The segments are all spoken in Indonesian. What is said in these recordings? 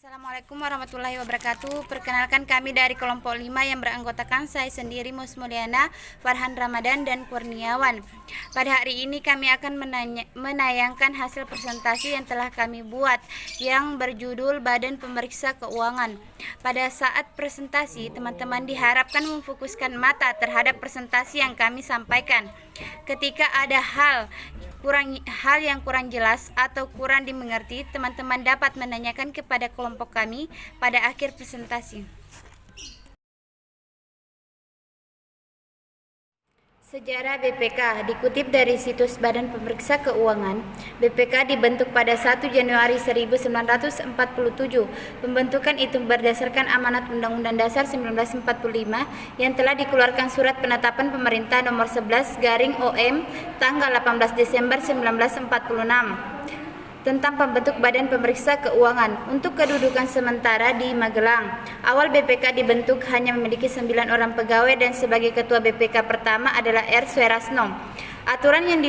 Assalamualaikum warahmatullahi wabarakatuh. Perkenalkan, kami dari kelompok 5 yang beranggotakan saya sendiri, Mus Mulyana, Farhan Ramadan, dan Kurniawan. Pada hari ini kami akan menayangkan hasil presentasi yang telah kami buat yang berjudul Badan Pemeriksa Keuangan. Pada saat presentasi, teman-teman diharapkan memfokuskan mata terhadap presentasi yang kami sampaikan. Ketika ada hal yang kurang jelas atau kurang dimengerti, teman-teman dapat menanyakan kepada kelompok kami pada akhir presentasi. Sejarah BPK dikutip dari situs Badan Pemeriksa Keuangan. BPK dibentuk pada 1 Januari 1947. Pembentukan itu berdasarkan amanat Undang-Undang Dasar 1945 yang telah dikeluarkan Surat Penetapan Pemerintah Nomor 11/OM tanggal 18 Desember 1946 tentang pembentuk Badan Pemeriksa Keuangan untuk kedudukan sementara di Magelang. Awal BPK dibentuk hanya memiliki 9 orang pegawai dan sebagai ketua BPK pertama adalah R. Suerasno. Aturan yang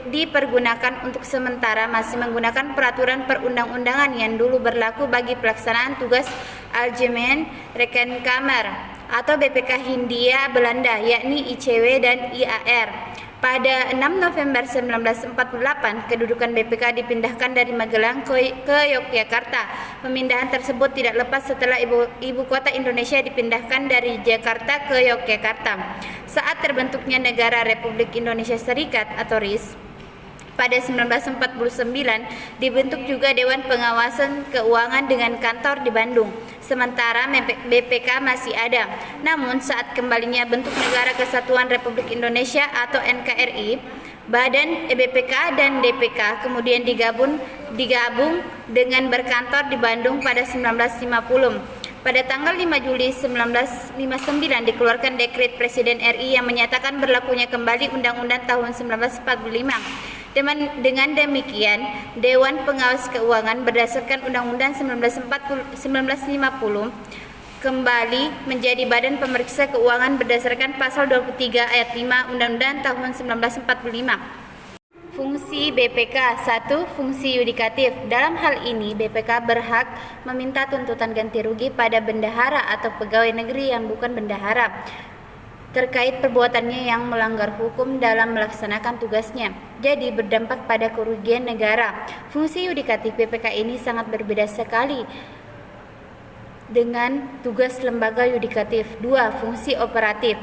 dipergunakan untuk sementara masih menggunakan peraturan perundang-undangan yang dulu berlaku bagi pelaksanaan tugas Algemeen Rekenkamer atau BPK Hindia Belanda, yakni ICW dan IAR. Pada 6 November 1948, kedudukan BPK dipindahkan dari Magelang ke Yogyakarta. Pemindahan tersebut tidak lepas setelah ibu kota Indonesia dipindahkan dari Jakarta ke Yogyakarta. Saat terbentuknya Negara Republik Indonesia Serikat atau RIS, pada 1949 dibentuk juga Dewan Pengawasan Keuangan dengan kantor di Bandung. Sementara BPK masih ada. Namun saat kembalinya bentuk Negara Kesatuan Republik Indonesia atau NKRI, Badan BPK dan DPK kemudian digabung dengan berkantor di Bandung pada 1950. Pada tanggal 5 Juli 1959 dikeluarkan Dekret Presiden RI yang menyatakan berlakunya kembali Undang-Undang tahun 1945. Dengan demikian, Dewan Pengawas Keuangan berdasarkan Undang-Undang 1950 kembali menjadi Badan Pemeriksa Keuangan berdasarkan Pasal 23 Ayat 5 Undang-Undang tahun 1945. Fungsi BPK. 1. Fungsi yudikatif. Dalam hal ini, BPK berhak meminta tuntutan ganti rugi pada bendahara atau pegawai negeri yang bukan bendahara terkait perbuatannya yang melanggar hukum dalam melaksanakan tugasnya, jadi berdampak pada kerugian negara. Fungsi yudikatif BPK ini sangat berbeda sekali dengan tugas lembaga yudikatif. 2. Fungsi operatif.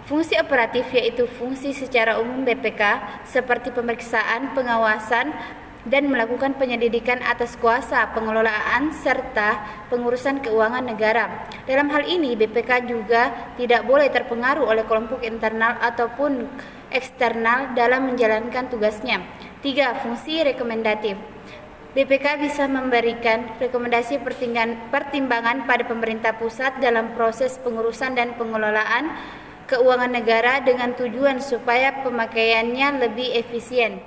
Fungsi operatif yaitu fungsi secara umum BPK seperti pemeriksaan, pengawasan, dan melakukan penyelidikan atas kuasa, pengelolaan, serta pengurusan keuangan negara. Dalam hal ini, BPK juga tidak boleh terpengaruh oleh kelompok internal ataupun eksternal dalam menjalankan tugasnya. 3. Fungsi rekomendatif. BPK bisa memberikan rekomendasi pertimbangan pada pemerintah pusat dalam proses pengurusan dan pengelolaan keuangan negara dengan tujuan supaya pemakaiannya lebih efisien.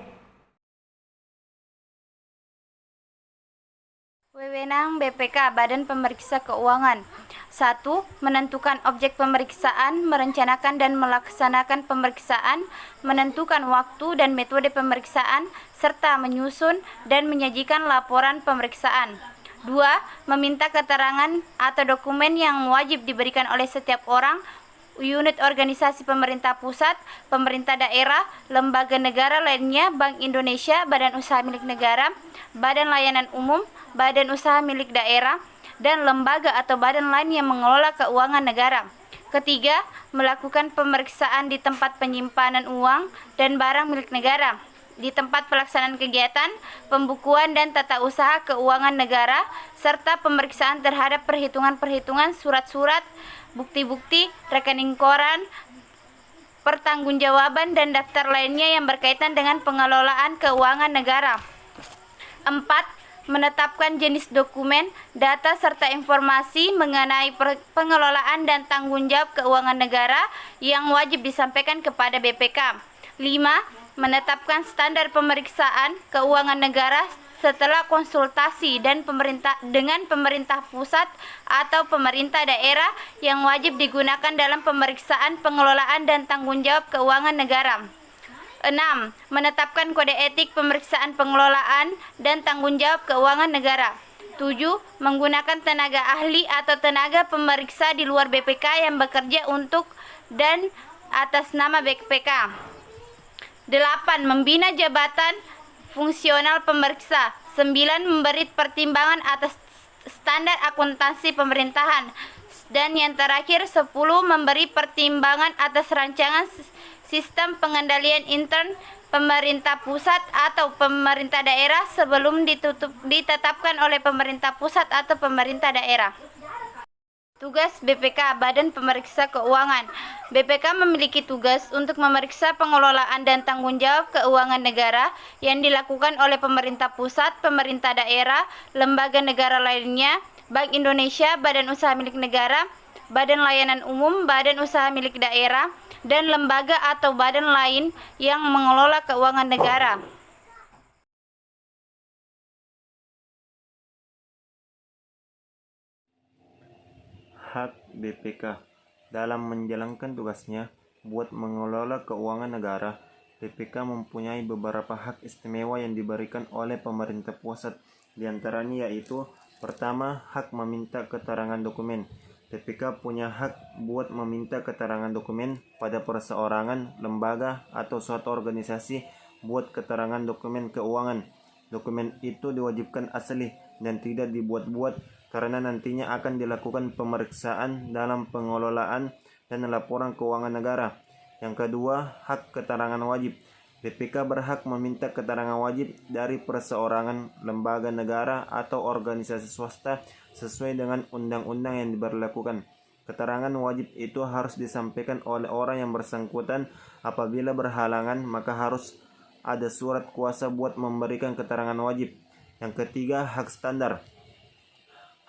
Wewenang BPK Badan Pemeriksa Keuangan. 1. Menentukan objek pemeriksaan, merencanakan dan melaksanakan pemeriksaan, menentukan waktu dan metode pemeriksaan, serta menyusun dan menyajikan laporan pemeriksaan. 2. Meminta keterangan atau dokumen yang wajib diberikan oleh setiap orang, unit organisasi pemerintah pusat, pemerintah daerah, lembaga negara lainnya, Bank Indonesia, Badan Usaha Milik Negara, Badan Layanan Umum, Badan Usaha Milik Daerah, dan lembaga atau badan lain yang mengelola keuangan negara. Ketiga, melakukan pemeriksaan di tempat penyimpanan uang dan barang milik negara, di tempat pelaksanaan kegiatan, pembukuan dan tata usaha keuangan negara, serta pemeriksaan terhadap perhitungan-perhitungan, surat-surat, bukti-bukti, rekening koran, pertanggungjawaban dan daftar lainnya yang berkaitan dengan pengelolaan keuangan negara. 4. Menetapkan jenis dokumen, data serta informasi mengenai pengelolaan dan tanggung jawab keuangan negara yang wajib disampaikan kepada BPK. 5. Menetapkan standar pemeriksaan keuangan negara setelah konsultasi dengan pemerintah pusat atau pemerintah daerah yang wajib digunakan dalam pemeriksaan pengelolaan dan tanggung jawab keuangan negara. 6. Menetapkan kode etik pemeriksaan pengelolaan dan tanggung jawab keuangan negara. 7. Menggunakan tenaga ahli atau tenaga pemeriksa di luar BPK yang bekerja untuk dan atas nama BPK. 8. Membina jabatan fungsional pemeriksa. 9. Memberi pertimbangan atas standar akuntansi pemerintahan. Dan yang terakhir 10. Memberi pertimbangan atas rancangan sistem pengendalian intern pemerintah pusat atau pemerintah daerah sebelum ditetapkan oleh pemerintah pusat atau pemerintah daerah. Tugas BPK, Badan Pemeriksa Keuangan. BPK memiliki tugas untuk memeriksa pengelolaan dan tanggung jawab keuangan negara yang dilakukan oleh pemerintah pusat, pemerintah daerah, lembaga negara lainnya, Bank Indonesia, Badan Usaha Milik Negara, Badan Layanan Umum, Badan Usaha Milik Daerah, dan lembaga atau badan lain yang mengelola keuangan negara. Hak BPK dalam menjalankan tugasnya buat mengelola keuangan negara. BPK mempunyai beberapa hak istimewa yang diberikan oleh pemerintah pusat. Di antaranya yaitu: pertama, hak meminta keterangan dokumen. BPK punya hak buat meminta keterangan dokumen pada perseorangan, lembaga, atau suatu organisasi buat keterangan dokumen keuangan. Dokumen itu diwajibkan asli dan tidak dibuat-buat karena nantinya akan dilakukan pemeriksaan dalam pengelolaan dan laporan keuangan negara. Yang kedua, hak keterangan wajib. BPK berhak meminta keterangan wajib dari perseorangan, lembaga negara, atau organisasi swasta sesuai dengan undang-undang yang diberlakukan. Keterangan wajib itu harus disampaikan oleh orang yang bersangkutan. Apabila berhalangan, maka harus ada surat kuasa buat memberikan keterangan wajib. Yang ketiga, hak standar.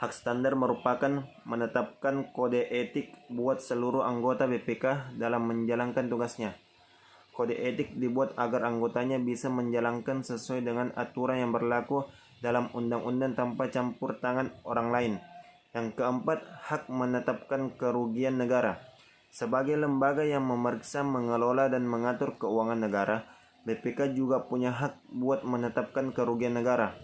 Hak standar merupakan menetapkan kode etik buat seluruh anggota BPK dalam menjalankan tugasnya. Kode etik dibuat agar anggotanya bisa menjalankan sesuai dengan aturan yang berlaku dalam undang-undang tanpa campur tangan orang lain. Yang keempat, hak menetapkan kerugian negara. Sebagai lembaga yang memeriksa, mengelola, dan mengatur keuangan negara, BPK juga punya hak buat menetapkan kerugian negara.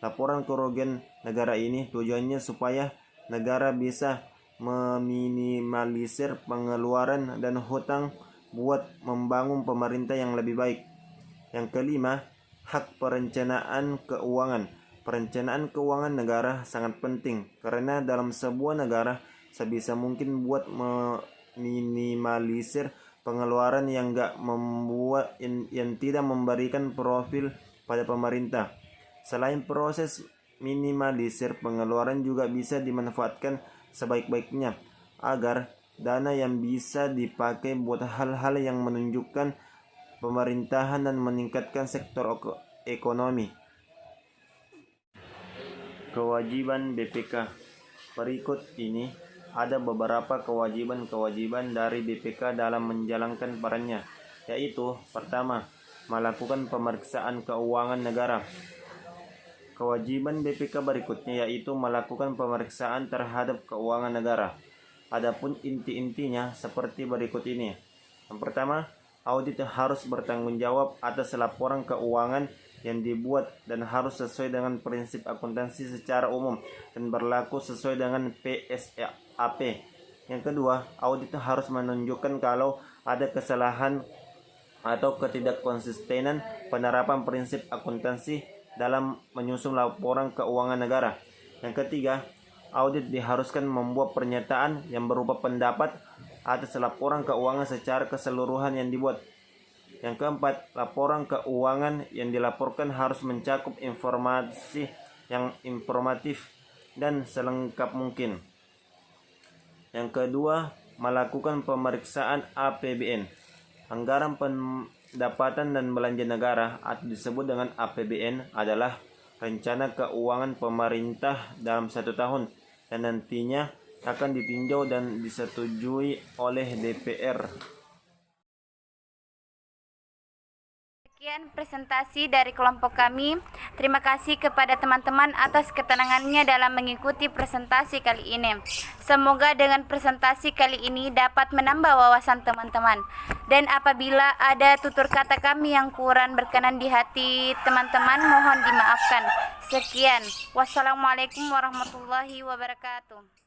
Laporan kerugian negara ini tujuannya supaya negara bisa meminimalisir pengeluaran dan hutang buat membangun pemerintah yang lebih baik. Yang kelima, hak perencanaan keuangan. Perencanaan keuangan negara sangat penting karena dalam sebuah negara sebisa mungkin buat meminimalisir pengeluaran yang tidak memberikan profil pada pemerintah. Selain proses minimalisir pengeluaran juga bisa dimanfaatkan sebaik-baiknya agar dana yang bisa dipakai buat hal-hal yang menunjukkan pemerintahan dan meningkatkan sektor ekonomi. Kewajiban BPK. Berikut ini ada beberapa kewajiban dari BPK dalam menjalankan perannya, yaitu: pertama, melakukan pemeriksaan keuangan negara. Kewajiban BPK berikutnya yaitu melakukan pemeriksaan terhadap keuangan negara. Adapun inti-intinya seperti berikut ini. Yang pertama, audit harus bertanggung jawab atas laporan keuangan yang dibuat dan harus sesuai dengan prinsip akuntansi secara umum dan berlaku sesuai dengan PSAP. Yang kedua, audit harus menunjukkan kalau ada kesalahan atau ketidakkonsistenan penerapan prinsip akuntansi dalam menyusun laporan keuangan negara. Yang ketiga, audit diharuskan membuat pernyataan yang berupa pendapat atas laporan keuangan secara keseluruhan yang dibuat. Yang keempat, laporan keuangan yang dilaporkan harus mencakup informasi yang informatif dan selengkap mungkin. Yang kedua, melakukan pemeriksaan APBN. Anggaran pendapatan dan belanja negara atau disebut dengan APBN adalah rencana keuangan pemerintah dalam 1 tahun dan nantinya akan ditinjau dan disetujui oleh DPR. Sekian presentasi dari kelompok kami. Terima kasih kepada teman-teman atas ketenangannya dalam mengikuti presentasi kali ini. Semoga dengan presentasi kali ini dapat menambah wawasan teman-teman. Dan apabila ada tutur kata kami yang kurang berkenan di hati teman-teman, mohon dimaafkan. Sekian. Wassalamualaikum warahmatullahi wabarakatuh.